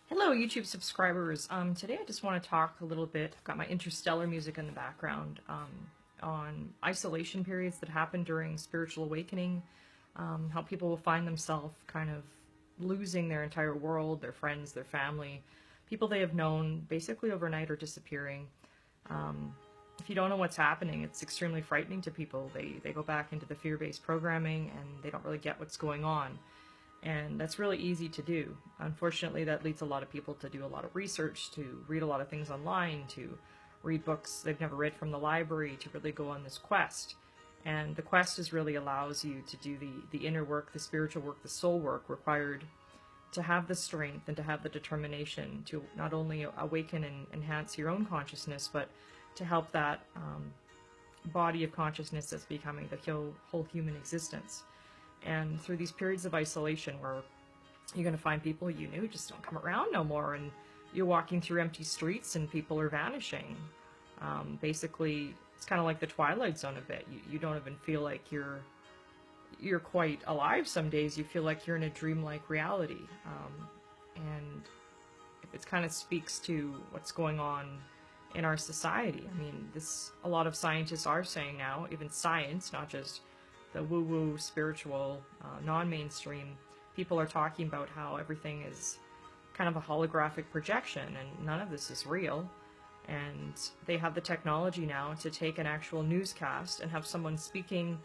Hello, YouTube subscribers. Today I just want to talk a little bit. I've got my interstellar music in the background on isolation periods that happen during spiritual awakening, how people will find themselves kind of losing their entire world, their friends, their family, people they have known basically overnight are disappearing. If you don't know what's happening, it's extremely frightening to people. They go back into the fear-based programming and they don't really get what's going on. And that's really easy to do. Unfortunately, that leads a lot of people to do a lot of research, to read a lot of things online, to read books they've never read from the library, to really go on this quest. And the quest is really allows you to do the inner work, the spiritual work, the soul work required to have the strength and to have the determination to not only awaken and enhance your own consciousness, but to help that body of consciousness that's becoming the whole human existence. And through these periods of isolation where you're going to find people you knew just don't come around no more, and you're walking through empty streets and people are vanishing. Basically, it's kind of like the Twilight Zone a bit. You don't even feel like you're quite alive some days. You feel like you're in a dreamlike reality. And it kind of speaks to what's going on in our society. I mean, a lot of scientists are saying now, even science, not just the woo-woo spiritual non-mainstream, people are talking about how everything is kind of a holographic projection and none of this is real. And they have the technology now to take an actual newscast and have someone speaking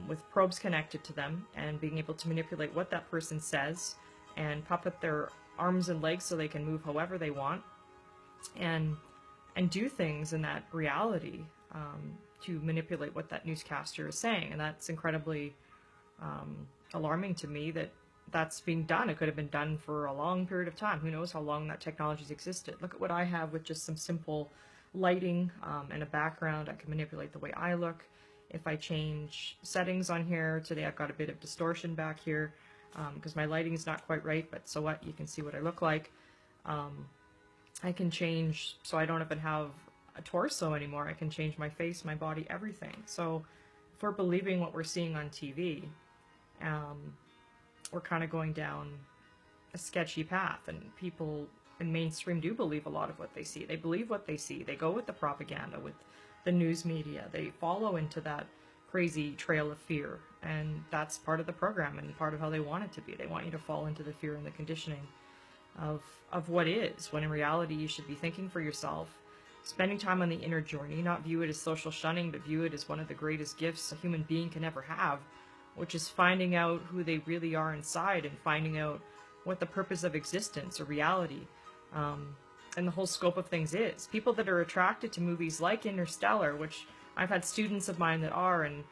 with probes connected to them and being able to manipulate what that person says and puppet their arms and legs so they can move however they want and do things in that reality. To manipulate what that newscaster is saying. And that's incredibly alarming to me that that's being done. It could have been done for a long period of time. Who knows how long that technology's existed. Look at what I have with just some simple lighting and a background. I can manipulate the way I look. If I change settings on here, today I've got a bit of distortion back here because my lighting's not quite right, but so what, you can see what I look like. I can change so I don't even have a torso anymore. I can change my face, my body, everything. So if we're believing what we're seeing on TV, we're kind of going down a sketchy path, and people in mainstream do believe a lot of what they see. They believe what they see. They go with the propaganda, with the news media. They follow into that crazy trail of fear, and that's part of the program and part of how they want it to be. They want you to fall into the fear and the conditioning of what is, when in reality you should be thinking for yourself, spending time on the inner journey, not view it as social shunning, but view it as one of the greatest gifts a human being can ever have, which is finding out who they really are inside and finding out what the purpose of existence or reality and the whole scope of things is. People that are attracted to movies like Interstellar, which I've had students of mine that are, and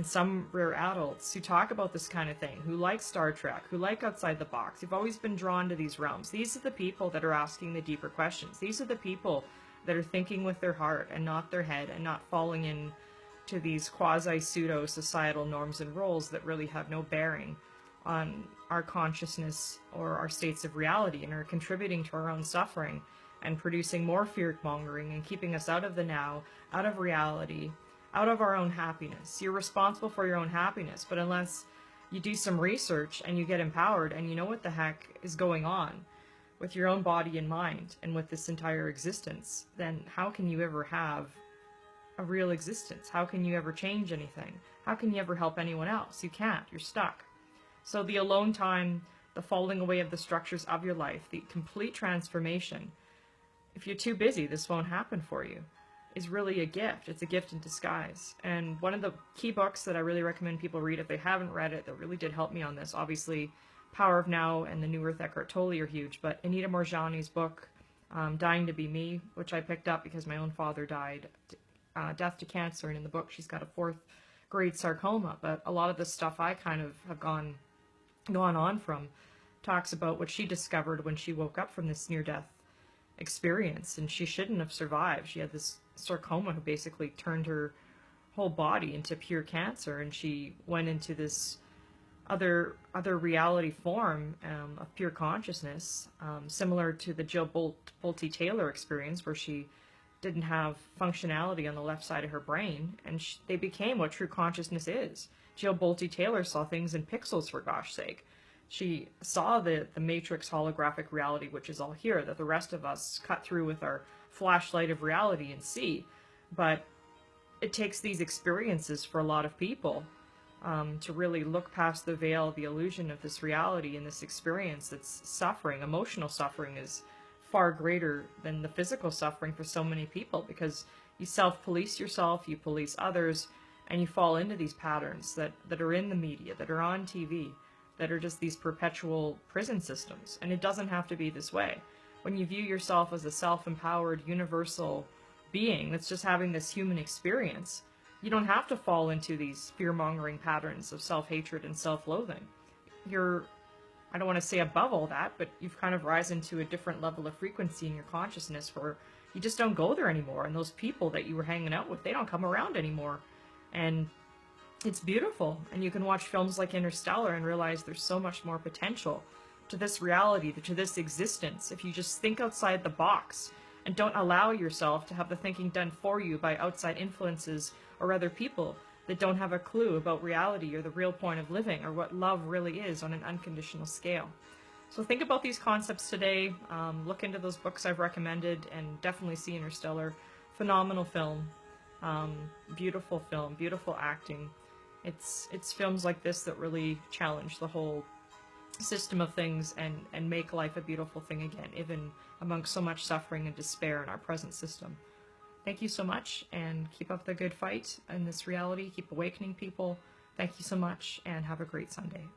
some rare adults who talk about this kind of thing, who like Star Trek, who like Outside the Box, who've always been drawn to these realms. These are the people that are asking the deeper questions. These are the people that are thinking with their heart and not their head, and not falling in to these quasi-pseudo societal norms and roles that really have no bearing on our consciousness or our states of reality, and are contributing to our own suffering and producing more fear-mongering and keeping us out of the now, out of reality, out of our own happiness. You're responsible for your own happiness, but unless you do some research and you get empowered and you know what the heck is going on with your own body and mind and with this entire existence, then how can you ever have a real existence? How can you ever change anything? How can you ever help anyone else? You can't. You're stuck. So the alone time, the falling away of the structures of your life, the complete transformation, if you're too busy, this won't happen for you, is really a gift. It's a gift in disguise. And one of the key books that I really recommend people read if they haven't read it, that really did help me on this, obviously Power of Now and The New Earth, Eckhart Tolle are huge, but Anita Moorjani's book, Dying to Be Me, which I picked up because my own father died, death to cancer, and in the book she's got a 4th grade sarcoma, but a lot of the stuff I kind of have gone on from talks about what she discovered when she woke up from this near-death experience, and she shouldn't have survived. She had this sarcoma who basically turned her whole body into pure cancer, and she went into this other reality form of pure consciousness, similar to the Jill Bolte Taylor experience, where she didn't have functionality on the left side of her brain, and they became what true consciousness is. Jill Bolte Taylor saw things in pixels, for gosh sake. She saw the Matrix holographic reality, which is all here, that the rest of us cut through with our flashlight of reality and see. But it takes these experiences for a lot of people to really look past the veil, the illusion of this reality and this experience that's suffering. Emotional suffering is far greater than the physical suffering for so many people, because you self-police yourself, you police others, and you fall into these patterns that are in the media, that are on TV, that are just these perpetual prison systems. And it doesn't have to be this way. When you view yourself as a self-empowered, universal being that's just having this human experience, you don't have to fall into these fear-mongering patterns of self-hatred and self-loathing. You're, I don't want to say above all that, but you've kind of risen to a different level of frequency in your consciousness where you just don't go there anymore. And those people that you were hanging out with, they don't come around anymore. And it's beautiful. And you can watch films like Interstellar and realize there's so much more potential to this reality, to this existence, if you just think outside the box and don't allow yourself to have the thinking done for you by outside influences or other people that don't have a clue about reality or the real point of living or what love really is on an unconditional scale. So think about these concepts today, look into those books I've recommended, and definitely see Interstellar. Phenomenal film, beautiful acting. It's films like this that really challenge the whole system of things and make life a beautiful thing again, even amongst so much suffering and despair in our present system. Thank you so much, and keep up the good fight in this reality. Keep awakening people. Thank you so much, and have a great Sunday.